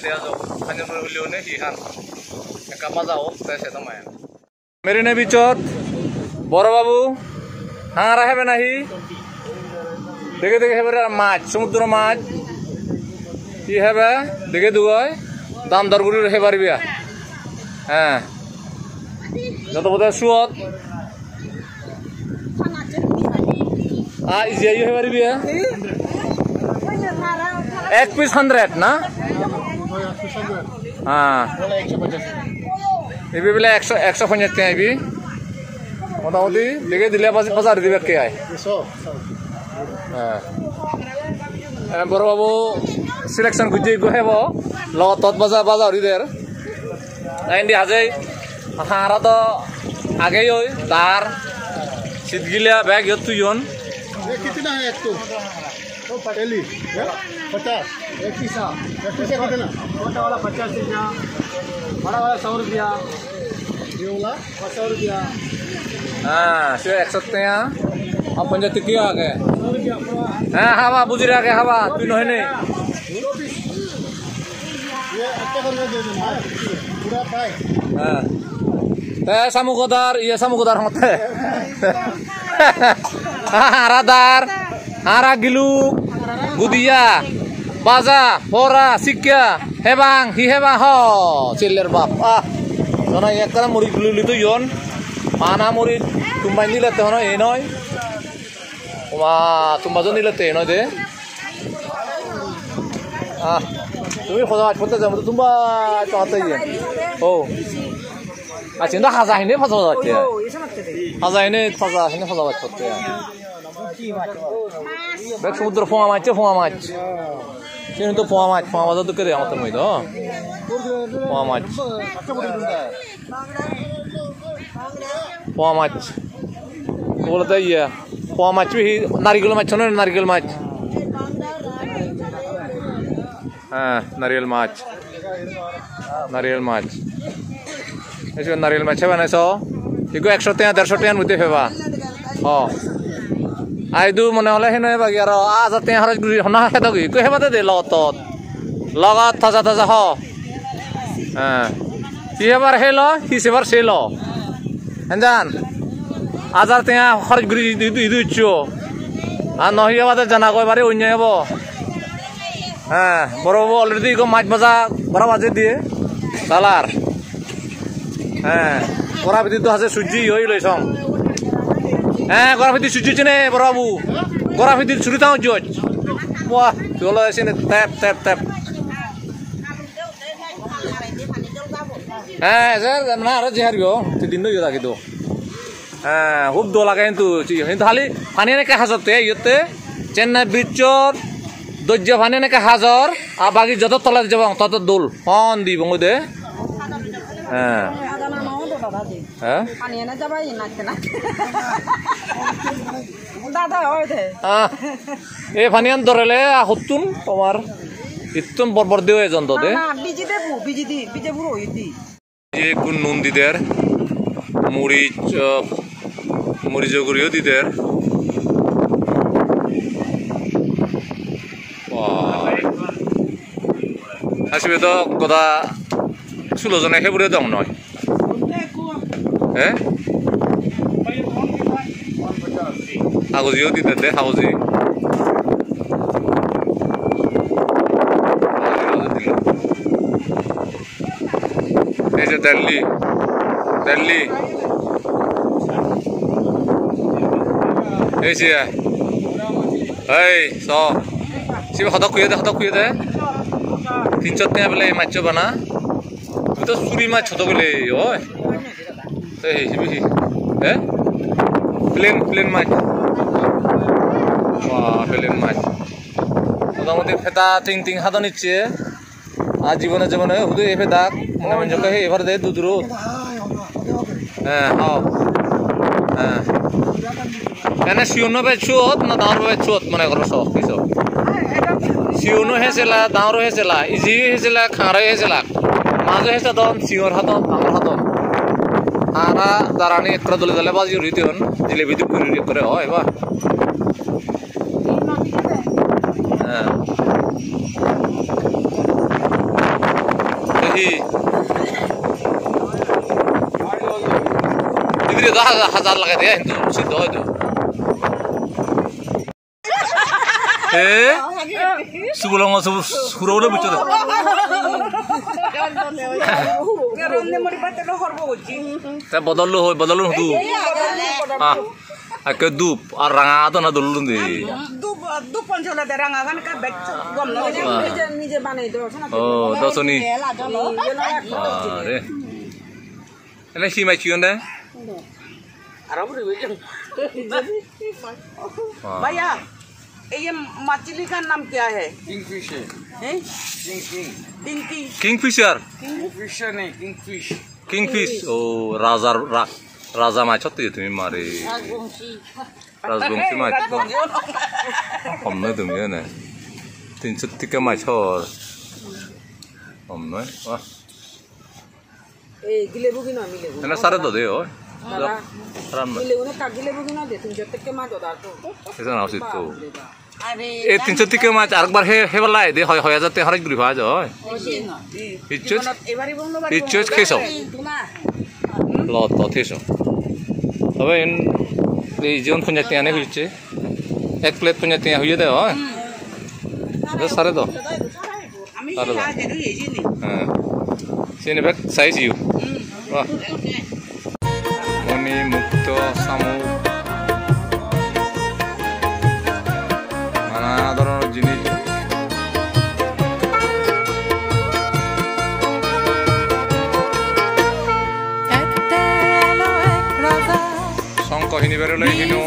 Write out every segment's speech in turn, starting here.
te ajo khanyo buli one hi han eka bajao te se tamaya merine bichot boro babu hangara hebe nahi দেখে দেখে হেবে মাছ সমুদ্র মাছ কি হেবে দেখে দুগয় দাম দরগুলি হে পারবিয়া হ্যাঁ যত বোধহয় সুয়ত ইজিয়াই হে পারবিয়া 1 পিস 100 না হ্যাঁ এবি বলে 150 টাকা এবি মোটামুটি দেখে দিলে বাজার দিবে কে আয় বড় বাবু সিলেকশন গুজি গহেব লগত বাজার ইদের আইন্দি হাজে হারা তো আগেই ওই তার সিটগিলা ব্যাগ ইয়ত তুইন कितना है एक तो पटेली 50 एक पीसा कितना छोटा वाला 50 रुपया बड़ा वाला 100 रुपया ये वाला 100 रुपया हाँ से 100 टका अपन जो तिकिया आ गए हाँ हवा बुझ रहा के हवा तू नहीं नहीं ये अच्छा कर दे देना पूरा पाए हाँ ते सामुगोदार ये सामुगोदार होते हारादार हारा गिलु गुदिया बाजा होरा सिक्का हेबांग हि हेबा हो चिल्लर बाप जोना एक करा मुरी गुलुली तो योन माना मुरी तुम्बाई निलते होनो ए नय ওমা তোমা জনি নিলতে নয় দে তুমি খোঁজা করতে যাবো তোমা চাতে ও আচ্ছা না হাজা হিনে ফাজা যাচ্ছে হাজা হিনে ফাজা করতে বেক সমুদ্র ফোয়া মাছ কিন্তু তো ফোয়া মাছ তো করে আমার মই তো ফোয়া মাছ বলতে ইয়া পোয়া মাছ নারিকেল মাছ না নারিকেল মাছ হ্যাঁ নারিকেল মাছ এসব নারিকেল মাছ বানাইছ এগুলো 100 টাকা 150 টাকার মধ্যে ফেবা আইদু মনে হলে হেন বাকি আর 1000 টাকা খরচ করি হনা খেত গই হেবাতে দে লগত তাজা হ হ্যাঁ কি এবার হেল হিসেবার সেল হেনজান 1000 টাকা খরচ করি ইদুচ্ছো আর নহিয়া বাদে জানা কয় বারে অন্য হব হ্যাঁ বড় বাবু অলরেডি মাছ ভাজা বড় বাজে দিয়ে সালার হ্যাঁ গড়া ভিতর তো আছে সূর্যি হই লইছং হ্যাঁ গড়া ভিতর সূর্যি চিনে বড় বাবু গড়া ভিতর ছুরি তাও জজ বাহ চলো এসে ট্যাপ হ্যাঁ স্যার না আর জেহার গো দিন তো ইয়া কিন্তু হ্যাঁ খুব দোল লাগে কিন্তু খালি পানি এনেকে হাজতে ইয়তে চেন্নাই ব্রিজর দৈর্য পানি এনেকে হাজর আর বাকি যত তলা যাব তত দোল হন দিব দে হ্যাঁ হ্যাঁ এই ফানিয়ান ধরেলে হতুন তোমার ইতুন বরবর দিও এজন তো দে কোন নুন দিদের মরিচ গুঁড়িও দিদের আসবে তো কথা ষোলোজনে সেইবোৰে দম নয় হ্যাঁ কাগজিও দিতে দে কাগজি এই যে দিল্লি এই যে এই সিবে হতক খুঁয়ে দে 300 টাকা বলে মাছ বানা তুই তো চুরি মাছ ছোট বলে ওই হ্যাঁ প্লেন মাছ প্লেন মাছ মোটামুটি ফেটা টিং হাতে নিচ্ছে আর জীবনে হুদু এ ফেদাক মনে মনে এবার দে দুদুরো হ্যাঁ হ্যাঁ এনে শিউনো বেচুত না দাঁড় বেচুত মনে করো সব কিছু শিউনো হেসেলা দাঁড়ো হেসেলা ইজি হেসেলা খাঁড়াই হেসেলা মাঝে হেসে তখন শিওর হাতত আমার হাতত আরা দাঁড়ানি একটা দলে বাজি উড়িতে হন জিলেবি দিয়ে পুরি করে হয় বা হ্যাঁ ভিতরে তো হাজার লাগাই দেয় কিন্তু সিদ্ধ হয়তো সুগুলং সুরৌলে বুঝছো বদললো হয় বদললো দু আকে দুপ আর রাঙা তো না দলুন দে দুপ পঞ্চলা দে রাঙা গান কা বেচ গম না নিজে বানাই দাও ও দসনি আরে এনে সিমাই চিয়ন দে আরাম রে भैया ये मछली का नाम क्या है किंगफिशर किंगफिशर किंगफिशर नहीं किंगफिश किंगफिश ओ राजा माछ तो ये तुम्हें मारे राजवंशी माछ हमने तुम्हें ना 300 टिका माछ और हमने वाह ए गिलेबू की ना मिलेबू ना सारे तो दे हो मिलेबू का गिलेबू की ना दे 300 टिका माछ होता तो ऐसा ना हो सकता ए 300 टिका माछ एक बार हे वाला है दे हो जाते हर एक ग्रुप आ जाओ इच्छुच कैसा lot of tissues. Tapi ini jangan punya tiangnya hujan, ek plate punya tiang hujan deh, oh, itu sare tuh, sare tuh, sini bek size you, wah, ini mukto samu, mana dorong jenis. Ini baru lagi no.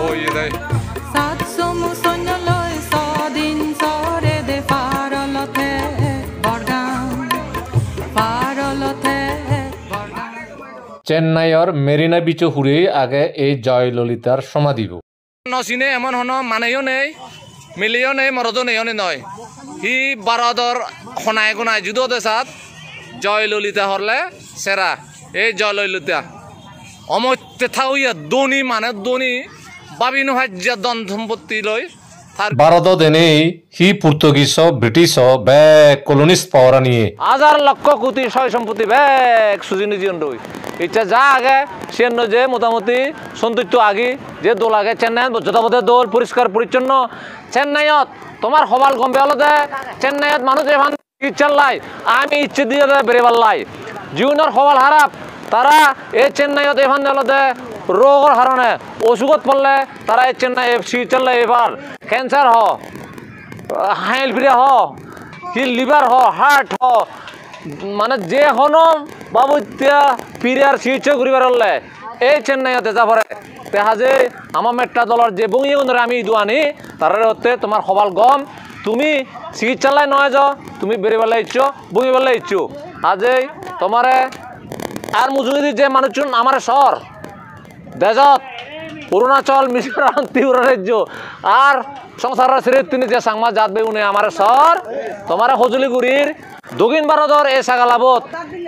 Oh iya deh. চেন্নাইৰ Marina বিচো হুৰে আগে এই জয় ললিতাৰ সমাধি দিব নসিনে এমন হন মানেও নেই মিলিও নেই মরদও নেই নয় হি বারদর খনায় গুনায় যুদ্ধ দেশাত জয় ললিতা হরলে সেরা এই জয় ললিতা অমত্যে থাউয়া দনি মানে দনি বাবি নহাজ্যা দন সম্পত্তি লই ভারত দেনেই হি পর্তুগিজ ব্রিটিশ ব্যাক কলোনিস্ট পাওয়ার নিয়ে হাজার লক্ষ কোটি সয় সম্পত্তি ব্যাক সুজিনি জীবন রই ইচ্ছা যা আগে সে যে মোটামুটি সন্তুষ্ট আগে যে দোল আগে চেন্নাইত যথাপথে দোল পরিষ্কার পরিচ্ছন্ন চেন্নাইত তোমার হবাল গম্বে হলতে চেন্নাইত মানুষ এখান ইচ্ছা লাই আমি ইচ্ছে দিয়ে বেড়েবার লাই জীবনের হবাল হারাপ তারা এই চেন্নাইত এখান হলতে রোগের কারণে অসুখত পড়লে তারা এই চেন্নাই চেন্নাই এবার ক্যান্সার হ হাইল ফিরে হ কি লিভার হ হার্ট হ মানে যে হনো বাবু পিরিয়ার চিকিৎসা করিবার হলে এই চেন্নাইতে যা পরে দেখা যে আমার মেট্টা দলের যে বঙি ধরে আমি দুয়ানি তার হতে তোমার সবাল গম তুমি চিকিৎসালয় নয় যাও তুমি বেরিবেলা ইচ্ছো বঙিবেলা ইচ্ছো আজই তোমারে আর মুজুরি যে মানুষজন আমার শহর দেশত অরুণাচল মিজোরাম ত্রিপুরা রাজ্য আর সংসারের ছেড়ে তিনি যে সাংমা যাতবে উনি আমার শহর তোমার সজুলিগুড়ির দক্ষিণ ভারতের এই সাগালাবত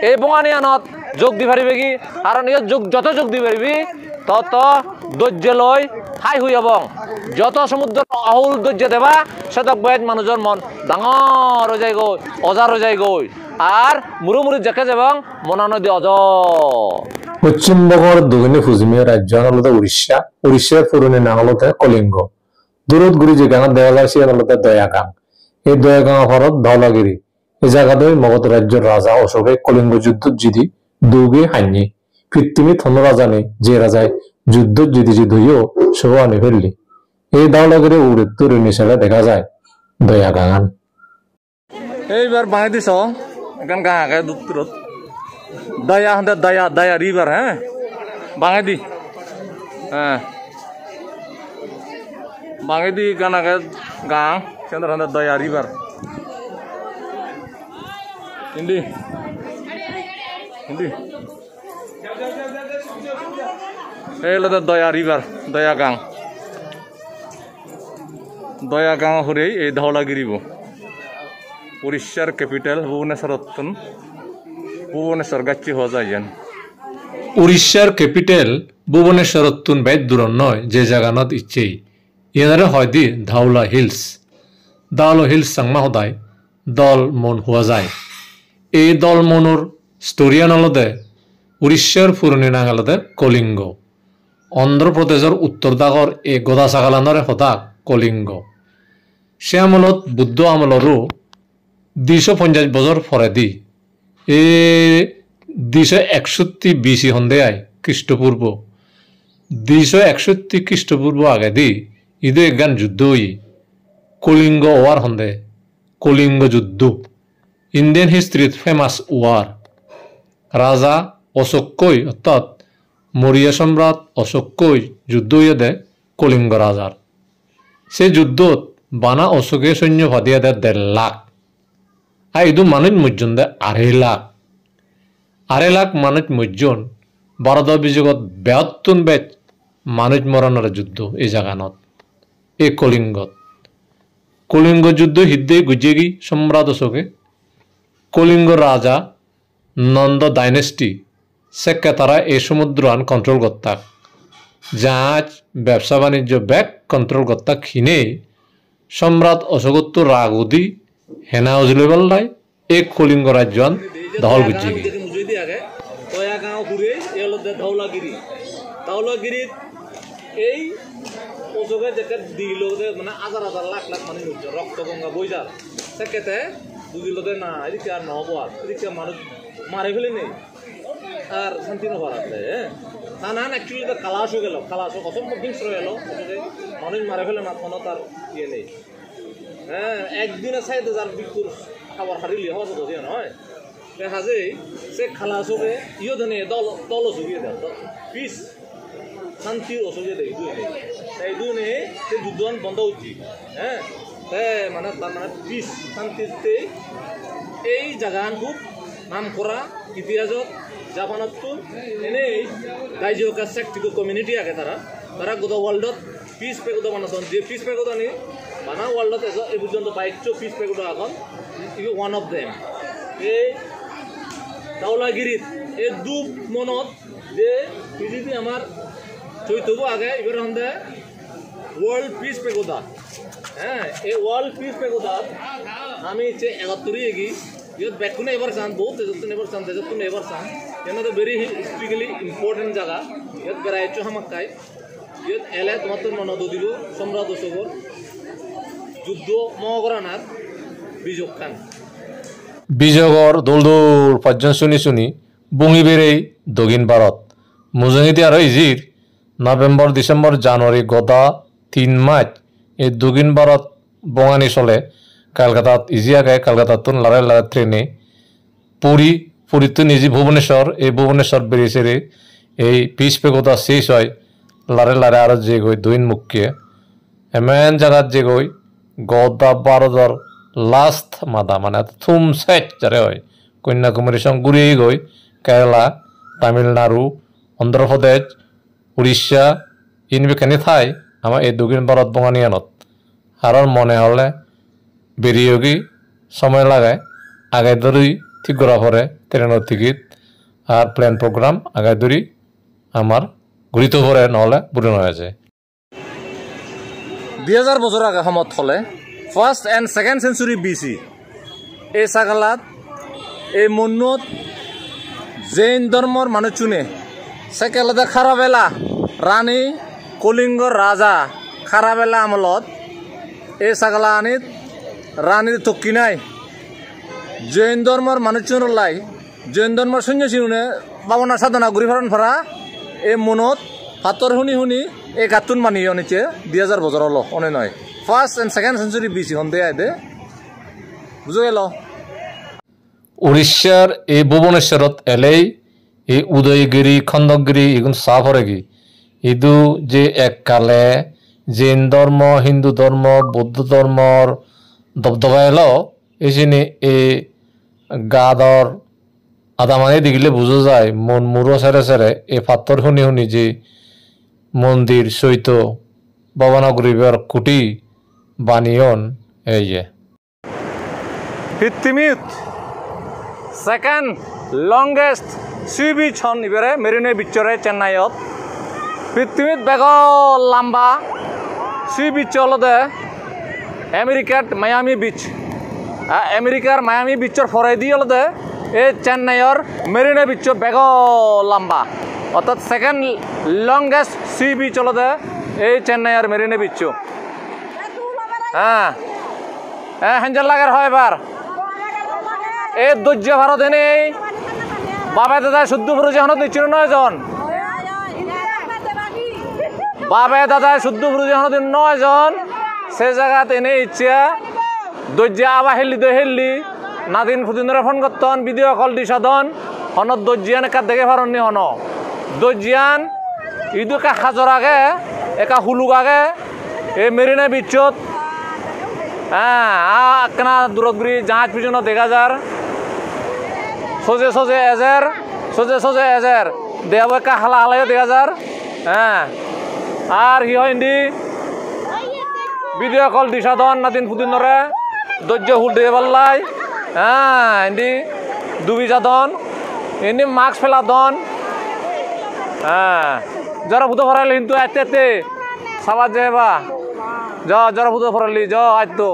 এই বঙানিয়ানত যোগ দি পারিবে কি কারণ এই যোগ যত যোগ দি পারিবি তত ধৈর্য লই হাই হই এবং যত সমুদ্র আহুল ধৈর্য দেবা সেতক বয়স মানুষের মন ডাঙর হয়ে যায় গই অজার হয়ে যায় গই আর মুড়ি জেকে যাবং মনা নদী অজ পশ্চিমবঙ্গের দক্ষিণে ফুজিমীয় রাজ্য হলতে উড়িষ্যা উড়িষ্যার পুরনো নাম হলতে কলিঙ্গ দূরত গুড়ি যে গাঁত দেখা যায় সে হলতে দয়াগাং এই দয়াগাং হরত ধওলাগিরি এই জায়গাতে মগধ রাজ্যের রাজা অশোকে কলিঙ্গ যুদ্ধ জিদি দুগে হাইনি পৃথিবী থন রাজা নেই যে রাজায় যুদ্ধ জিদি হইও সব আনি ফেললি এই ধওলাগিরি উড়ে তুরে নিশালে দেখা যায় দয়াগাঙান এইবার বানাই দিছ এখান গাঁ আগে দুধ দয়া হতে দয়া দয়া রিভার হ্যাঁ বাঙাই দি হ্যাঁ বাঙাই দি গান আগে গাঁ চন্দ্র হতে দয়া রিভার হিন্দি হিন্দি এই হলো দয়া রিভার দয়া গাঁ হরে এই ধওলাগিরি উড়িষ্যার ক্যাপিটাল ভুবনেশ্বর গাচ্ছি হওয়া যায় উড়িষ্যার ক্যাপিটাল ভুবনেশ্বরতুন বেদ দূর নয় যে জায়গানত ইচ্ছেই ইয়ারে হয় দি ধাওলা হিলস সাংমা সদায় দল মন হওয়া যায় এই দল মনৰ ষ্টৰিয়া নলদে উড়িষ্যার পুরনি নাম হলদে কলিঙ্গ অন্ধ্রপ্রদেশের উত্তর দাগর এই গদা ছাগালানরে হতা কলিঙ্গ সে আমলত বুদ্ধ আমলরও 250 বছর পরে দি এ 261 বিসি হন্দে আয় খ্রিস্টপূর্ব 261 খ্রিস্টপূর্ব আগে দি ইদে একগান যুদ্ধ হই কলিঙ্গ ওয়ার হন্দে কলিঙ্গ যুদ্ধ ইন্ডিয়ান হিস্ট্রিত ফেমাস ওয়ার রাজা অশোকই অর্থাৎ মৌর্য সম্রাট অশোকই যুদ্ধ হইয়া দে কলিঙ্গ রাজার সে যুদ্ধত বানা অশোকে সৈন্য ভাদিয়া দে 1.5 লাখ আর ইদু মানুষ মজ্জন দে 2.5 লাখ 2.5 লাখ মানুষ মজ্জন ভারত বিজগত 72 বেচ মানুষ মরণের যুদ্ধ এই জায়গানত এই কলিঙ্গত কলিঙ্গ যুদ্ধ হিদ্দে গুজিয়েগি সম্রাট অশোকে কলিঙ্গ রাজা নন্দ ডাইনেস্টি সেকে তারা এই সমুদ্র আন কন্ট্রোল করতাক জাহাজ ব্যবসা বাণিজ্য ব্যাগ কন্ট্রোল করতাক খিনে সম্রাট অশোকত্ব রাগুদি হেনা উজলে বললাই এক কলিঙ্গ রাজ্য দখল গুজিয়েগি এই অশোকের যেটা দিল মানে হাজার হাজার লাখ লাখ মানুষ রক্ত গঙ্গা বইজার সেক্ষেত্রে বুঝিল না এদিকে আর নহব আর এদিকে মানুষ মারে ফেলে নেই আর শান্তি নহবার আছে হ্যাঁ না অ্যাকচুয়ালি তো কালাশও গেল কালাশও অসম্ভব হিংস্র গেল মানুষ মারে ফেলে না কোনো তার ইয়ে নেই হ্যাঁ একদিনে চাইতে যার বিকুর খাবার হারিলি হওয়া তো নয় দেখা যায় সে খালাশোকে ইয়ে দেনে দল অসুবিধে দেয় পিস শান্তির অসুবিধা দেয় এই দুনে সে যুদ্ধ বন্ধ হচ্ছে হ্যাঁ মানে তার মানে পিস শান্তিতে এই জায়গান খুব নাম করা ইতিহাসত জাপানত এনেই গাইজকা সেক্টিক কমিউনিটি আগে তারা গোটা ওয়ার্ল্ডত পিস পেগুদা বানাতন যে পিস পেগুদা নি বানা ওয়ার্ল্ডত এই পর্যন্ত 22 পিস পেগুদা এখন ওয়ান অফ দেম এই দাউলাগিরিত এই দু মনত যে পৃথিবী আমার চৈতব আগে এবার হন্দে ওয়ার্ল্ড পিস পেগোদা হ্যাঁ এই ওয়ার্ল্ড পিস পেগোদা আমি 71 এগি ইয়ত ব্যাকুনে এবার চান বহুত তেজতুন এবার চান তেজতুন এবার চান এনাতে ভেরি হিস্ট্রিক্যালি ইম্পর্টেন্ট জায়গা ইয়ত বেড়াইছো হামাক্কাই ইয়ত এলে তোমার মনত দিব সম্রাট অশোকর যুদ্ধ মহাকরানার বিজয় খান বিজয়গড় দোল দোল পর্যন শুনি শুনি বঙি বেড়েই দক্ষিণ ভারত মুজঙ্গিতে আর ইজির নভেম্বর ডিসেম্বর জানুয়ারি গদা 3 মাস এই দক্ষিণ ভারত বঙানি চলে কলকাতাত ইজি আগে কলকাতাত লারে লারে ট্রেনে পুরীতো নিজে ভুবনেশ্বর এই ভুবনেশ্বর বেরিয়েছে রে এই পিস পেগোদা শেষ হয় লারে লারে আর যে গই দুইন মুখকে এমন জায়গাত যে গই গদা ভারতর লাস্ট মাদা মানে থুম সাইট যারে হয় কন্যাকুমারী সঙ্গে ঘুরিয়ে গই কেরালা তামিলনাড়ু অন্ধ্রপ্রদেশ উড়িষ্যা ইনবেখানি ঠাই আমার এই দক্ষিণ ভারত বঙানিয়ানত আর মনে হলে বেরিয়ে গিয়ে সময় লাগায় আগে ধরেই ঠিক করা পরে ট্রেনের টিকিট আর প্ল্যান প্রোগ্রাম আগে ধরেই আমার ঘুরিতে পরে নহলে বুড়ানো হয়েছে 2000 বছর আগে সমত হলে first and second century BC এই সাগালাত এই মন্নত জৈন ধর্মর মানুষ চুনে সেকেলাতে খারাবেলা রানী কলিঙ্গর রাজা খারাবেলা আমলত এই সাগালা আনিত রানীর তক্কি নাই জৈন ধর্মর মানুষ চুনলাই জৈন ধর্মর সন্ন্যাসী শুনে বাবনা সাধনা ঘুরি ফেরান ফেরা এই মনত হাতর শুনি শুনি এই গাতুন মানি অনিচে 2000 বছর হলো অনে নয় first and second century BC হন্দে আইদে বুঝে গেল উড়িষ্যার এই ভুবনেশ্বরত এলেই এই উদয়গিরি খন্দগিরি এগুলো সাফ হরেগি ইদু যে এককালে জৈন ধর্ম হিন্দু ধর্ম বৌদ্ধ ধর্মর দবদবা এলো এইখানে এই গাদর আদামানি দেখিলে বুঝা যায় মন মুরো সেরে সেরে এই পাথর শুনি শুনি যে মন্দির সৈত ভবনগরীবের কুটি বানিয়ন এই যে পৃথিবীত সেকেন্ড লংগেস্ট সি বিচ হন ইবারে মেরিনে বিচরে চেন্নাইত পৃথিবীত বেগ লম্বা সি বিচ হলদে আমেরিকার মায়ামি বিচ আমেরিকার মায়ামি বিচর ফরাই দি হলদে এই চেন্নাইর মেরিনা বিচ বেগ লম্বা অর্থাৎ সেকেন্ড লংগেস্ট সি বিচ হলতে এই চেন্নাইয়ের মেরিনা বিচ হ্যাঁ হ্যাঁ হেঞ্জেল লাগার হয় এবার এই দৈর্য ভারত এনে বাবা দাদা শুদ্ধ ফুরুজি হন দিচ্ছিল 9 জন বাবা দাদা শুদ্ধ ফুরুজি হন 9 জন সে জায়গাতে এনে ইচ্ছা দৈর্য আবা হেললি নাদিন ফুদিনরা ফোন করতন ভিডিও কল দি সাধন হন দৈর্যান একা দেখে পারনি হন দৈর্যান ইদুকা হাজর আগে একা হুলুক আগে এই মেরিনা বিচত হ্যাঁ কেনা দূরগ্রী জাহাজ পিছনে দেখা যার সোজে এজের দেব একা হালা হালাইও দেখা যার হ্যাঁ আর হি হয় ইন্দি ভিডিও কল দি সাধন নাদিন ফুদিনরে দৈর্য হুল দিয়ে পাল্লাই হ্যাঁ ইন্দি ডুবি যাদন ইন্দি মাস্ক ফেলা দন হ্যাঁ যারা ভূত ভরাইলে কিন্তু আইতে সাবাদ যে বা জ যারা ভূত ভরালি জ আইতো